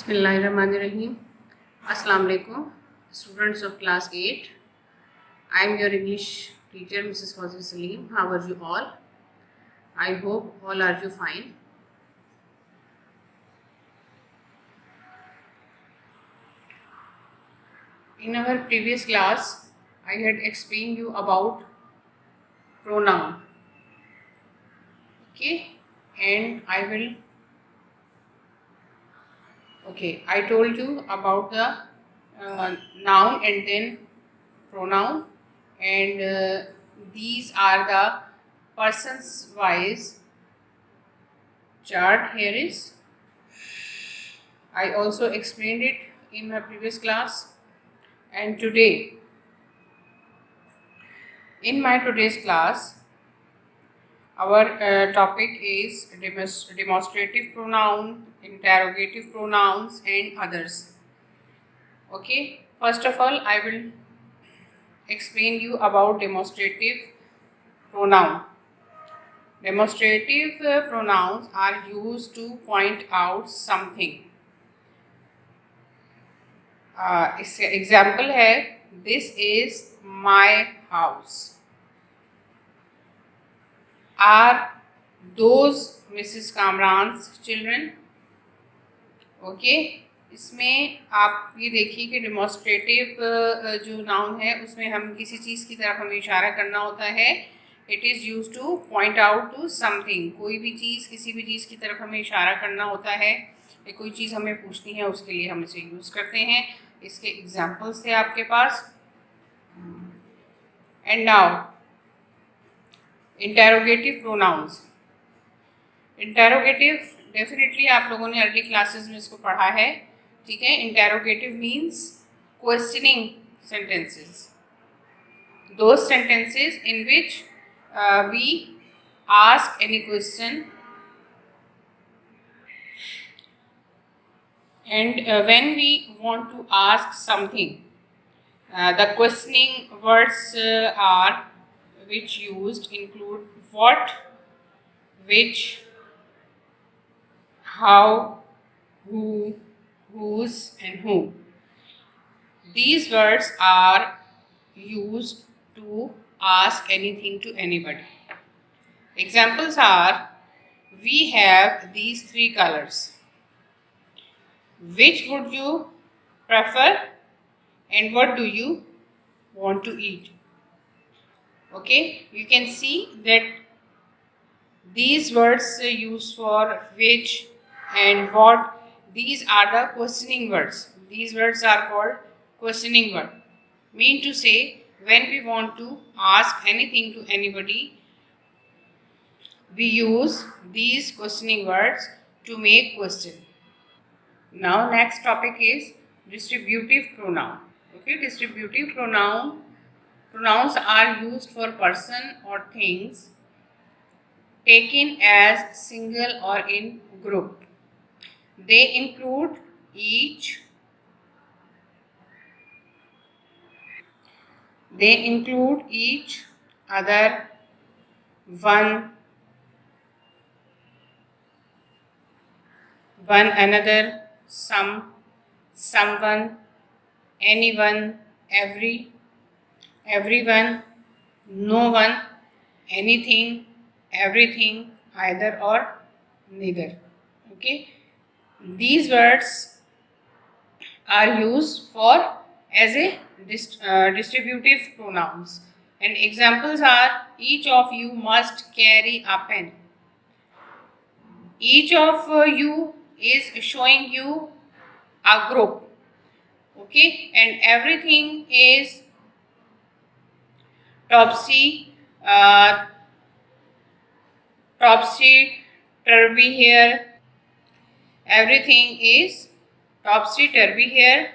Bismillahirrahmanirrahim. Assalamu alaikum, students of class 8. I am your English teacher, Mrs. Fawzi Salim. How are you all? I hope all are you fine. In our previous class, I had explained you about pronoun. Okay, and I told you about the noun and then pronoun, and these are the persons wise chart. Here is, I also explained it in my previous class, and today in my today's class our topic is demonstrative pronoun, interrogative pronouns and others. Okay, first of all I will explain you about demonstrative pronoun. Demonstrative pronouns are used to point out something. इसका example है, this is my house, are those Mrs Kamran's children. Okay, इसमें आप ये देखिए कि demonstrative जो noun है उसमें हम किसी चीज़ की तरफ हमें इशारा करना होता है. It is use to point out to something. कोई भी चीज़, किसी भी चीज़ की तरफ हमें इशारा करना होता है या कोई चीज़ हमें पूछनी है, उसके लिए हम इसे यूज़ करते हैं. इसके एग्जाम्पल्स थे आपके पास. And now interrogative pronouns. Interrogative definitely आप लोगों ने अर्ली क्लासेस में इसको पढ़ा है. ठीक है, interrogative means questioning sentences, those sentences in which we ask any question, and when we want to ask something, the questioning words are which used include what, which, how, who, whose and whom. These words are used to ask anything to anybody. Examples are, we have these three colors. Which would you prefer and what do you want to eat? Okay, you can see that these words used for which and what, these are the questioning words. These words are called questioning word. Mean to say, when we want to ask anything to anybody, we use these questioning words to make question. Now next topic is distributive pronoun. Okay, distributive pronouns are used for person or things taken as single or in group. They include each, other, one, another, some, someone, anyone, everyone, no one, anything, everything, either or neither. Okay, these words are used for as a distributive pronouns, and examples are, each of you must carry a pen. Each of you is showing you a group. Okay, and everything is topsy turvy here. Everything is topsy turvy here.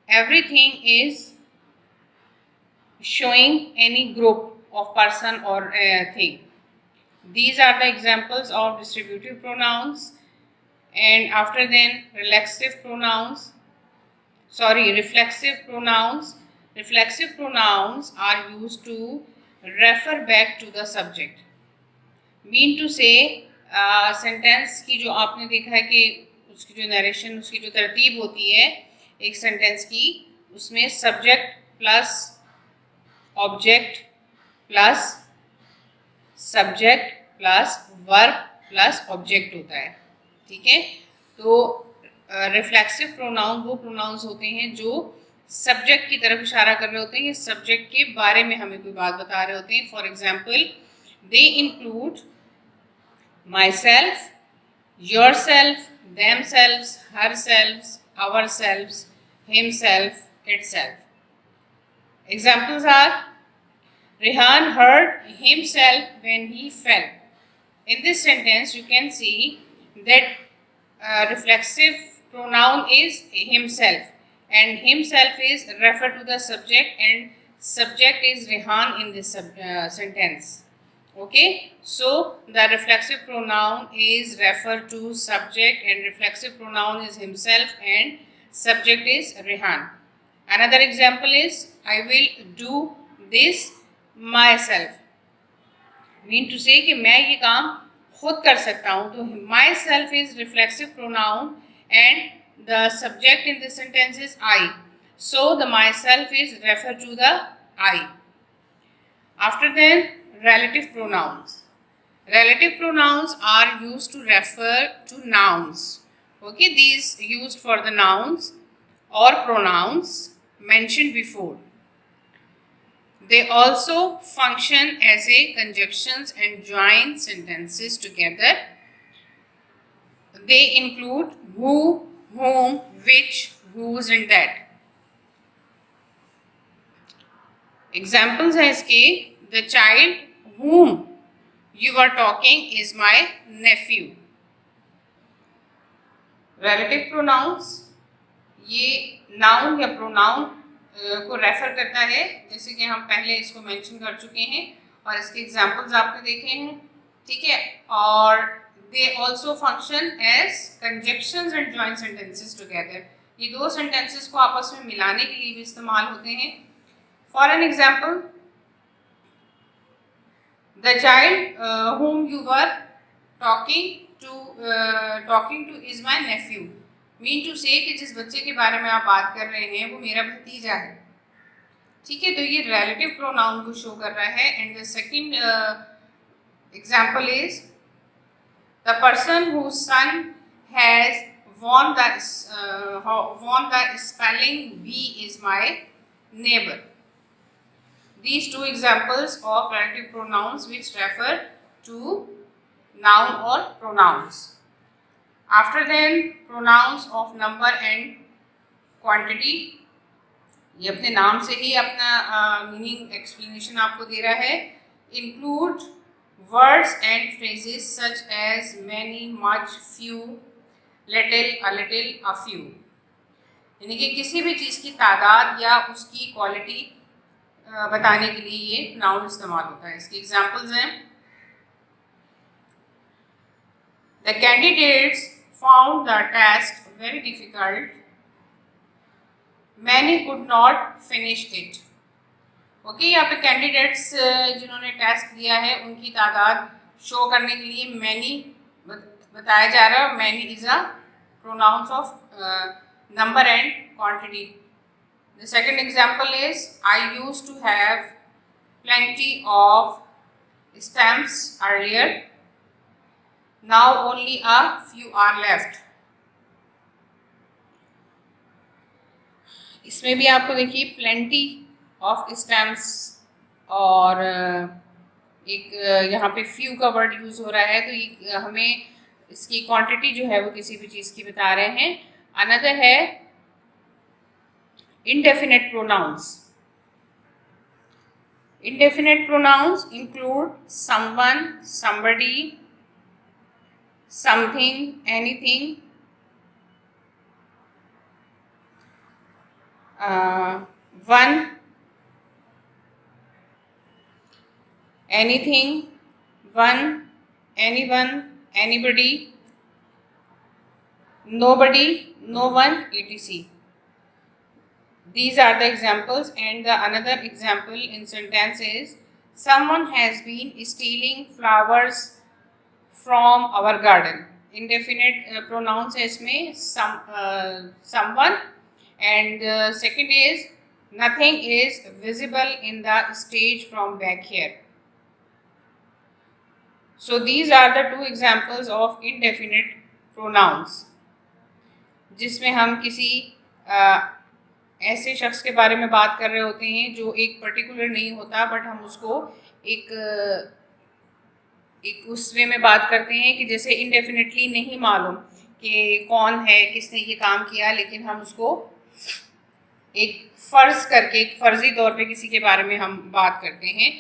Everything is showing any group of person or thing. These are the examples of distributive pronouns. And after then, reflexive pronouns. Reflexive pronouns are used to refer back to the subject. Mean to say, sentence की जो आपने देखा है कि उसकी जो narration, उसकी जो तरतीब होती है एक सेंटेंस की, उसमें subject plus object plus subject plus verb plus object होता है, ठीक है। तो रिफ्लेक्सिव प्रोनाउन वो प्रोनाउंस होते हैं जो सब्जेक्ट की तरफ इशारा कर रहे होते हैं, ये सब्जेक्ट के बारे में हमें कोई बात बता रहे होते हैं। For example, they include myself, yourself, themselves, herselves, ourselves, himself, itself. Examples are, Rehan hurt himself when he fell. In this sentence, you can see that reflexive pronoun is himself, and himself is referred to the subject, and subject is Rehan in this sentence. Okay, so the reflexive pronoun is referred to subject, and reflexive pronoun is himself, and subject is Rehan. Another example is, I will do this myself. Mean to say कि मैं ये काम खुद कर सकता हूँ. तो myself is reflexive pronoun and the subject in this sentence is I. So the myself is referred to the I. After then, relative pronouns. Relative pronouns are used to refer to nouns. Okay, these used for the nouns or pronouns mentioned before. They also function as a conjunctions and join sentences together. They include who, whom, which, whose and that. Examples हैं इसके, the child whom you are talking is my nephew. Relative pronouns, ये noun या pronoun को refer करता है, जैसे कि हम पहले इसको मेंशन कर चुके हैं और इसके एग्जांपल्स आपने देखे हैं, ठीक है। और they also function as conjunctions and joint sentences together. ये दो सेंटेंसेस को आपस में मिलाने के लिए भी इस्तेमाल होते हैं। For an example, the child whom you were talking to is my nephew. Mean to say कि जिस बच्चे के बारे में आप बात कर रहे हैं वो मेरा भतीजा है, ठीक है। तो ये रिलेटिव प्रोनाउन को शो कर रहा है। And the second example is, the person whose son has won the spelling bee is my neighbor. These two examples of relative pronouns which refer to noun or pronouns. After then, pronouns of number and quantity. ये अपने नाम से ही अपना meaning explanation आपको दे रहा है। Include words and phrases such as many, much, few, little, a little, a few. यानी कि किसी भी चीज़ की तादाद या उसकी क्वालिटी बताने के लिए ये नाउन इस्तेमाल होता है। इसके एग्जाम्पल्स हैं, the candidates found the task very difficult. Many could not finish it. Okay, यहाँ पे कैंडिडेट्स जिन्होंने टेस्ट दिया है उनकी तादाद शो करने के लिए मैनी बताया जा रहा है। Many is a pronouns of number and quantity. The second example is, I used to have plenty of stamps earlier, now only a few are left. इसमें भी आपको देखिए plenty of stamps और एक यहाँ पे few का वर्ड यूज हो रहा है, तो ये हमें इसकी क्वांटिटी जो है वो किसी भी चीज़ की बता रहे हैं। अनदर है indefinite pronouns. Indefinite pronouns include someone, somebody, something, anything, one, anything, one, anyone, anybody, nobody, no one, etc. These are the examples, and the another example in sentence is, someone has been stealing flowers from our garden. indefinite pronouns है इसमें someone, and second is nothing is visible in the stage from back here. So these are the two examples of indefinite pronouns, जिसमें हम किसी ऐसे शख्स के बारे में बात कर रहे होते हैं जो एक पर्टिकुलर नहीं होता, बट हम उसको एक उस वे में बात करते हैं कि जैसे इंडेफिनेटली नहीं मालूम कि कौन है, किसने ये काम किया, लेकिन हम उसको एक फ़र्ज़ करके, एक फ़र्ज़ी तौर पे किसी के बारे में हम बात करते हैं,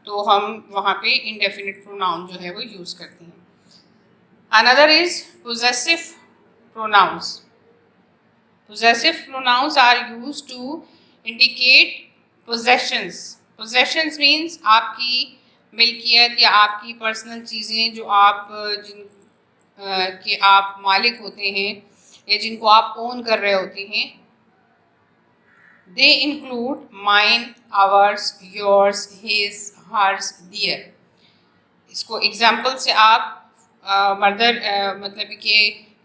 तो हम वहाँ पे इंडेफिनिट प्रोनाउन जो है वो यूज़ करते हैं. Another is possessive pronouns. Possessive pronouns are used to indicate possessions. Possessions means आपकी मिल्कियत या आपकी पर्सनल चीज़ें जो आप के आप मालिक होते हैं या जिनको आप ओन कर रहे होते हैं. They include mine, ours, yours, his, hers, their. इसको एग्जाम्पल से आप मतलब कि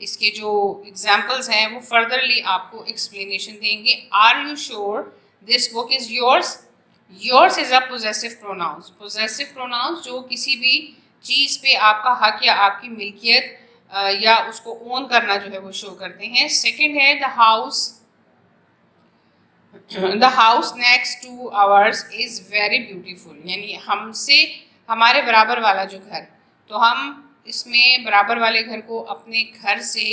इसके जो एग्जाम्पल्स हैं वो फर्दरली आपको एक्सप्लेनेशन देंगे. Are you sure this book is yours? Yours is a possessive pronouns. Possessive pronouns जो किसी भी चीज़ पे आपका हक या आपकी मिल्कियत या उसको ओन करना जो है वो शो करते हैं. सेकंड है the house. The house next two hours is very beautiful. यानी हमसे हमारे बराबर वाला जो घर, तो हम इसमें बराबर वाले घर को अपने घर से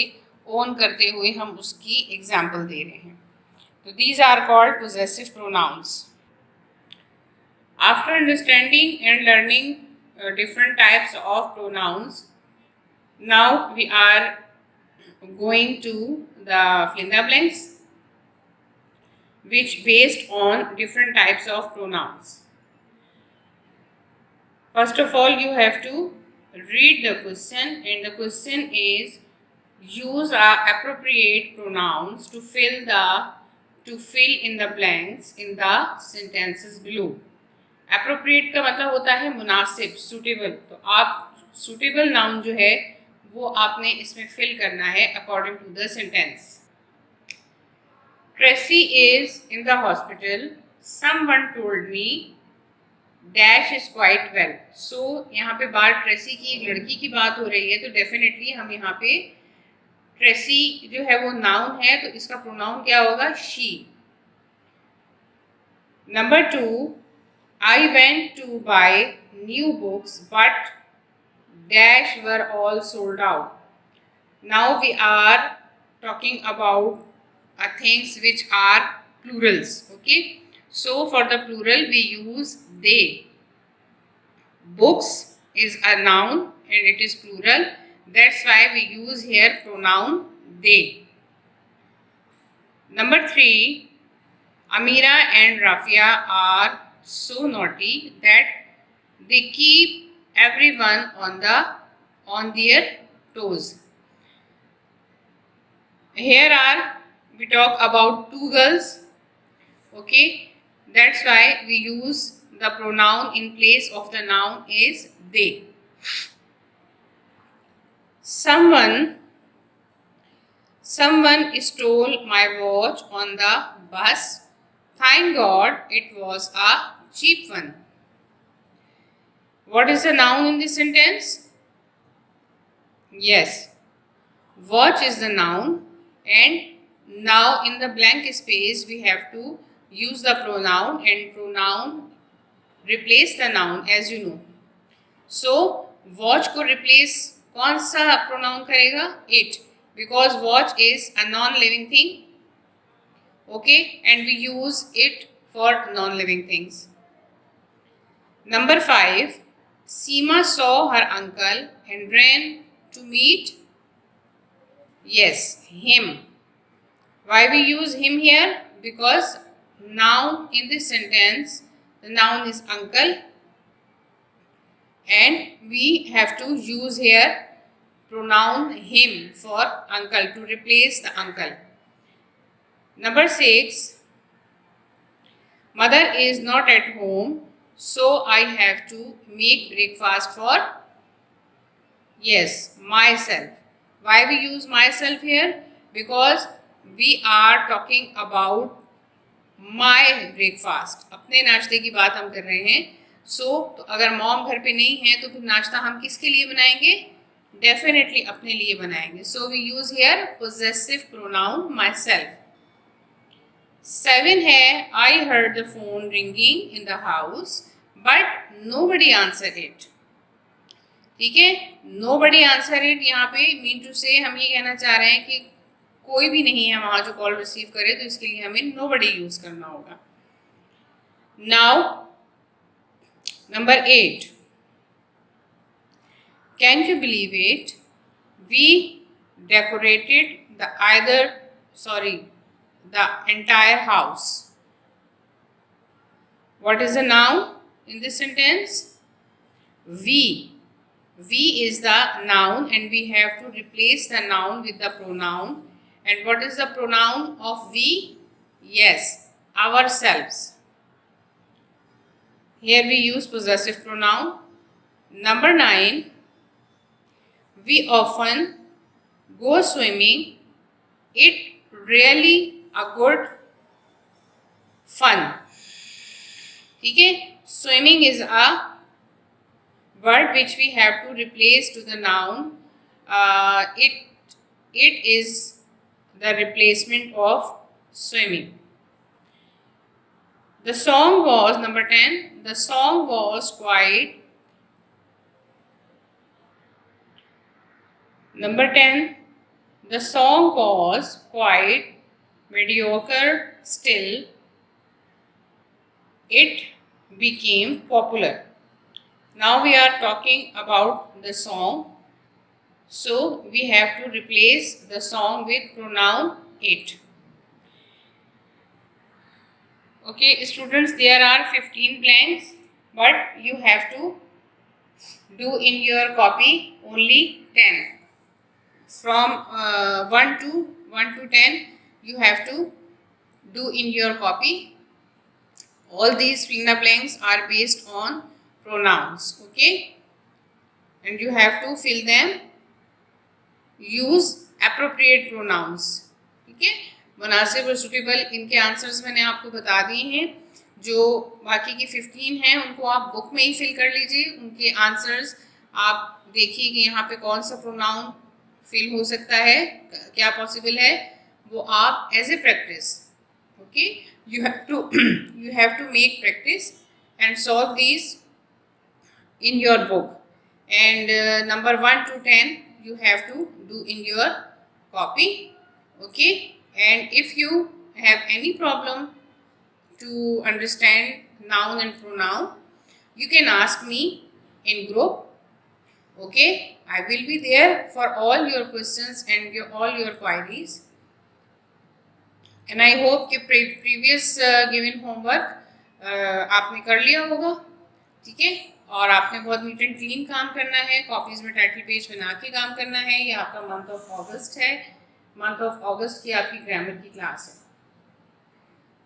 ओन करते हुए हम उसकी एग्जाम्पल दे रहे हैं. तो these are called possessive pronouns. After understanding and learning different types of pronouns, now we are going to the fill in the blanks, which based on different types of pronouns. First of all, you have to read the question, and the question is use appropriate pronouns to fill in the blanks in the sentences below. Appropriate का मतलब होता है मुनासिब, suitable. तो आप suitable noun जो है वो आपने इसमें fill करना है according to the sentence. Tracy is in the hospital. Someone told me dash is quite well. So यहाँ पे बात ट्रेसी की, एक लड़की की बात हो रही है, तो डेफिनेटली हम यहाँ पे ट्रेसी जो है वो नाउन है, तो इसका प्रोनाउन क्या होगा? She. Number 2, I went to buy new books but dash were all sold out. Now we are talking about things which are plurals. Okay, so for the plural we use they. Books is a noun and it is plural, that's why we use here pronoun they. Number 3, Amira and Rafia are so naughty that they keep everyone on their toes. Here we talk about two girls. Okay, that's why we use the pronoun in place of the noun is they. Someone stole my watch on the bus. Thank God it was a cheap one. What is the noun in this sentence? Yes, watch is the noun, and now in the blank space we have to use the pronoun, and pronoun replace the noun as you know. So watch को replace कौन सा pronoun करेगा? It, because watch is a non-living thing. Okay, and we use it for non-living things. Number 5, Seema saw her uncle and ran to meet, yes, him. Why we use him here? Because noun in this sentence, the noun is uncle, and we have to use here pronoun him for uncle to replace the uncle. Number 6, mother is not at home, so I have to make breakfast for, yes, myself. Why we use myself here? Because we are talking about my breakfast. अपने नाश्ते की बात हम कर रहे हैं. तो अगर मॉम घर पे नहीं है तो फिर नाश्ता हम किसके लिए बनाएंगे? डेफिनेटली अपने लिए बनाएंगे. So we use here possessive pronoun myself. 7 है, I heard the phone ringing in the house but nobody answered it. ठीक है, nobody answered it यहाँ पे मीन टू से हम ये कहना चाह रहे हैं कि कोई भी नहीं है वहां जो कॉल रिसीव करे, तो इसके लिए हमें nobody यूज करना होगा. Now number 8, can you believe it? We decorated the entire house. What is the noun in this sentence? We. We is the noun and we have to replace the noun with the pronoun. And what is the pronoun of we? Yes, ourselves. Here we use possessive pronoun. Number 9, we often go swimming. It really a good fun. ठीक है, swimming is a word which we have to replace to the noun. It is the replacement of swimming. The song was, number 10, the song was quite. Number 10, the song was quite mediocre, still it became popular. Now we are talking about the song, so we have to replace the song with pronoun it. Okay, students, there are 15 blanks, but you have to do in your copy only 10. From 1 to 10, you have to do in your copy. All these fill in the blanks are based on pronouns, okay, and you have to fill them. Use appropriate pronouns. ठीक है, मुनासिब और suitable इनके answers मैंने आपको बता दिए हैं. जो बाकी की 15 हैं उनको आप बुक में ही फिल कर लीजिए. उनके आंसर्स आप देखिए कि यहाँ पे कौन सा प्रोनाउन फिल हो सकता है, क्या पॉसिबल है, वो आप as a practice, okay, you have to make practice and solve these in your book. And number 1 to 10 you have to do in your copy, okay. And if you have any problem to understand noun and pronoun, you can ask me in group, okay. I will be there for all your questions and all your queries. And I hope कि previous given homework आपने कर लिया होगा, ठीक है. और आपने बहुत नीट एंड क्लीन काम करना है. कॉपीज में टाइटल पेज बना के काम करना है. ये आपका मंथ ऑफ अगस्त है. मंथ ऑफ अगस्त की आपकी ग्रामर की क्लास है,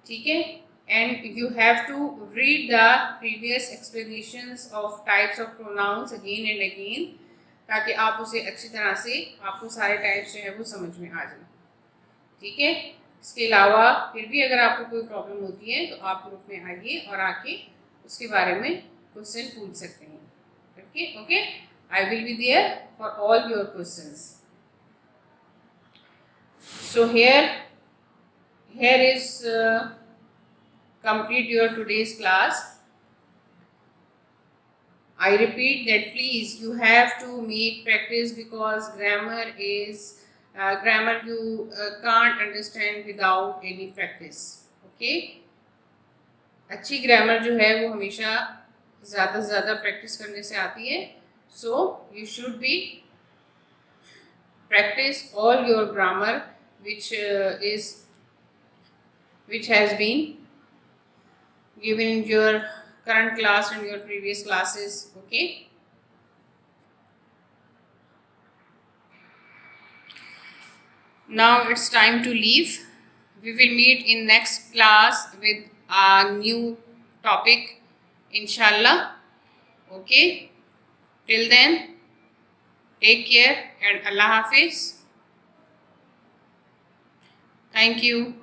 ठीक है. And you have to read the previous explanations of types of pronouns again and again, ताकि आप उसे अच्छी तरह से, आपको सारे टाइप्स जो है वो समझ में आ जाए, ठीक है. इसके अलावा फिर भी अगर आपको कोई प्रॉब्लम होती है तो आप ग्रुप में आइए और आके उसके बारे में क्वेश्चन पूछ सकते हैं, okay. I will be there for all your questions. So here is complete your today's class. I repeat that please you have to make practice, because grammar you can't understand without any practice, okay. अच्छी grammar जो है वो हमेशा ज़्यादा से ज़्यादा practice करने से आती है. So you should be practice all your grammar which has been given in your current class and your previous classes, okay. Now it's time to leave. We will meet in next class with a new topic, inshallah, okay. Till then, take care and Allah Hafiz. Thank you.